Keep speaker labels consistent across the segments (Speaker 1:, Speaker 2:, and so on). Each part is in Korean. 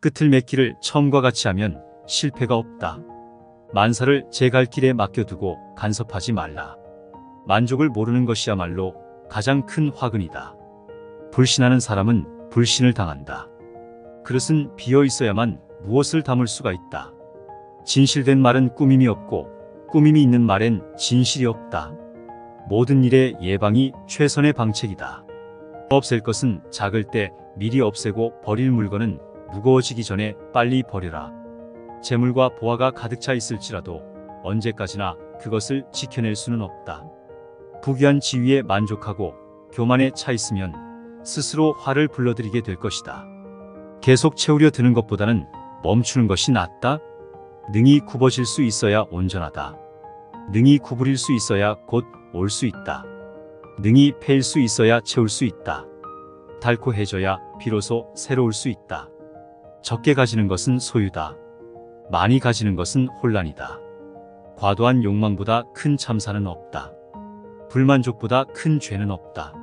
Speaker 1: 끝을 맺기를 처음과 같이 하면 실패가 없다. 만사를 제 갈 길에 맡겨두고 간섭하지 말라. 만족을 모르는 것이야말로 가장 큰 화근이다. 불신하는 사람은 불신을 당한다. 그릇은 비어 있어야만 무엇을 담을 수가 있다. 진실된 말은 꾸밈이 없고 꾸밈이 있는 말엔 진실이 없다. 모든 일의 예방이 최선의 방책이다. 없앨 것은 작을 때 미리 없애고 버릴 물건은 무거워지기 전에 빨리 버려라. 재물과 보화가 가득 차 있을지라도 언제까지나 그것을 지켜낼 수는 없다. 부귀한 지위에 만족하고 교만에 차 있으면 스스로 화를 불러들이게 될 것이다. 계속 채우려 드는 것보다는 멈추는 것이 낫다. 능이 굽어질 수 있어야 온전하다. 능이 구부릴 수 있어야 곧 올 수 있다. 능이 패일 수 있어야 채울 수 있다. 달코해져야 비로소 새로울 수 있다. 적게 가지는 것은 소유다. 많이 가지는 것은 혼란이다. 과도한 욕망보다 큰 참사는 없다. 불만족보다 큰 죄는 없다.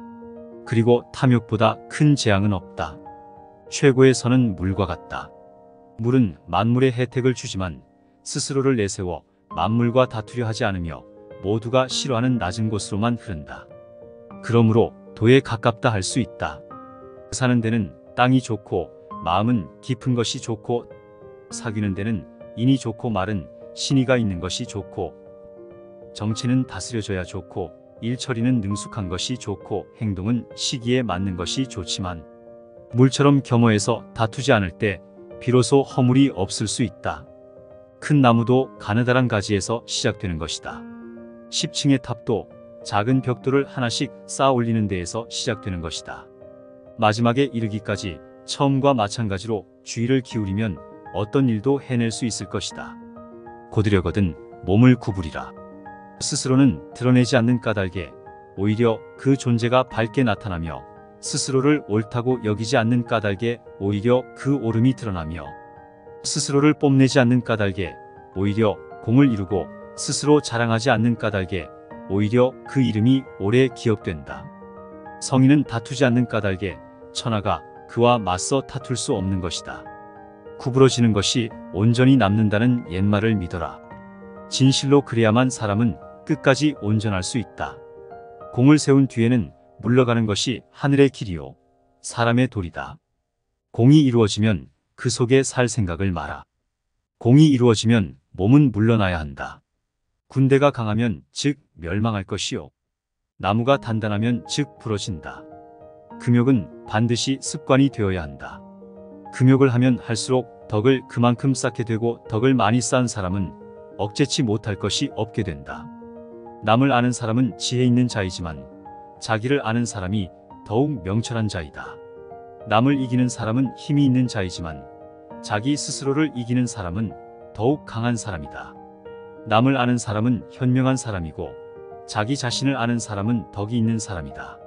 Speaker 1: 그리고 탐욕보다 큰 재앙은 없다. 최고의 선은 물과 같다. 물은 만물의 혜택을 주지만 스스로를 내세워 만물과 다투려 하지 않으며 모두가 싫어하는 낮은 곳으로만 흐른다. 그러므로 도에 가깝다 할 수 있다. 사는 데는 땅이 좋고 마음은 깊은 것이 좋고 사귀는 데는 인이 좋고 말은 신의가 있는 것이 좋고 정치는 다스려져야 좋고 일처리는 능숙한 것이 좋고 행동은 시기에 맞는 것이 좋지만 물처럼 겸허해서 다투지 않을 때 비로소 허물이 없을 수 있다. 큰 나무도 가느다란 가지에서 시작되는 것이다. 10층의 탑도 작은 벽돌을 하나씩 쌓아 올리는 데에서 시작되는 것이다. 마지막에 이르기까지 처음과 마찬가지로 주의를 기울이면 어떤 일도 해낼 수 있을 것이다. 고드려거든 몸을 구부리라. 스스로는 드러내지 않는 까닭에 오히려 그 존재가 밝게 나타나며 스스로를 옳다고 여기지 않는 까닭에 오히려 그 옳음이 드러나며 스스로를 뽐내지 않는 까닭에 오히려 공을 이루고 스스로 자랑하지 않는 까닭에 오히려 그 이름이 오래 기억된다. 성인은 다투지 않는 까닭에 천하가 그와 맞서 다툴 수 없는 것이다. 구부러지는 것이 온전히 남는다는 옛말을 믿어라. 진실로 그래야만 사람은 끝까지 온전할 수 있다. 공을 세운 뒤에는 물러가는 것이 하늘의 길이요 사람의 도리다. 공이 이루어지면 그 속에 살 생각을 마라. 공이 이루어지면 몸은 물러나야 한다. 군대가 강하면 즉 멸망할 것이요 나무가 단단하면 즉 부러진다. 금욕은 반드시 습관이 되어야 한다. 금욕을 하면 할수록 덕을 그만큼 쌓게 되고 덕을 많이 쌓은 사람은 억제치 못할 것이 없게 된다. 남을 아는 사람은 지혜 있는 자이지만 자기를 아는 사람이 더욱 명철한 자이다. 남을 이기는 사람은 힘이 있는 자이지만 자기 스스로를 이기는 사람은 더욱 강한 사람이다. 남을 아는 사람은 현명한 사람이고 자기 자신을 아는 사람은 덕이 있는 사람이다.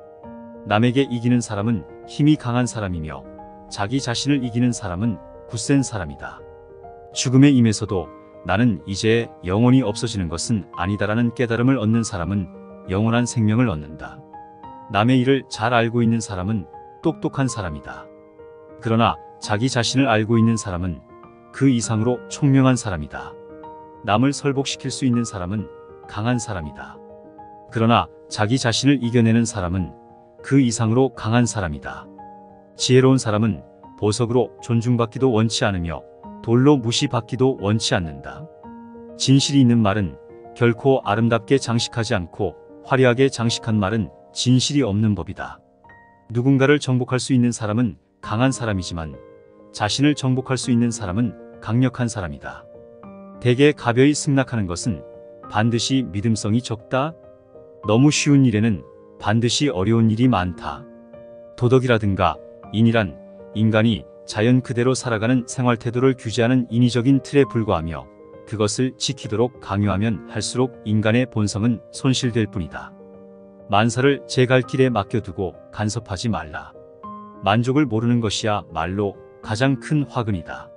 Speaker 1: 남에게 이기는 사람은 힘이 강한 사람이며 자기 자신을 이기는 사람은 굳센 사람이다. 죽음에 임해서도 나는 이제 영원히 없어지는 것은 아니다라는 깨달음을 얻는 사람은 영원한 생명을 얻는다. 남의 일을 잘 알고 있는 사람은 똑똑한 사람이다. 그러나 자기 자신을 알고 있는 사람은 그 이상으로 총명한 사람이다. 남을 설복시킬 수 있는 사람은 강한 사람이다. 그러나 자기 자신을 이겨내는 사람은 그 이상으로 강한 사람이다. 지혜로운 사람은 보석으로 존중받기도 원치 않으며 돌로 무시받기도 원치 않는다. 진실이 있는 말은 결코 아름답게 장식하지 않고 화려하게 장식한 말은 진실이 없는 법이다. 누군가를 정복할 수 있는 사람은 강한 사람이지만 자신을 정복할 수 있는 사람은 강력한 사람이다. 대개 가벼이 승낙하는 것은 반드시 믿음성이 적다. 너무 쉬운 일에는 반드시 어려운 일이 많다. 도덕이라든가 인이란 인간이 자연 그대로 살아가는 생활태도를 규제하는 인위적인 틀에 불과하며 그것을 지키도록 강요하면 할수록 인간의 본성은 손실될 뿐이다. 만사를 제 갈 길에 맡겨두고 간섭하지 말라. 만족을 모르는 것이야 말로 가장 큰 화근이다.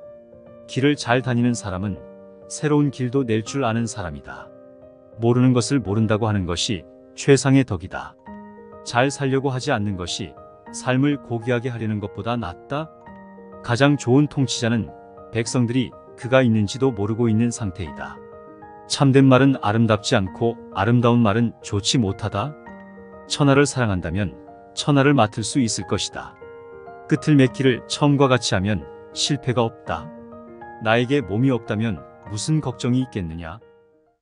Speaker 1: 길을 잘 다니는 사람은 새로운 길도 낼 줄 아는 사람이다. 모르는 것을 모른다고 하는 것이 최상의 덕이다. 잘 살려고 하지 않는 것이 삶을 고귀하게 하려는 것보다 낫다. 가장 좋은 통치자는 백성들이 그가 있는지도 모르고 있는 상태이다. 참된 말은 아름답지 않고 아름다운 말은 좋지 못하다. 천하를 사랑한다면 천하를 맡을 수 있을 것이다. 끝을 맺기를 처음과 같이 하면 실패가 없다. 나에게 몸이 없다면 무슨 걱정이 있겠느냐?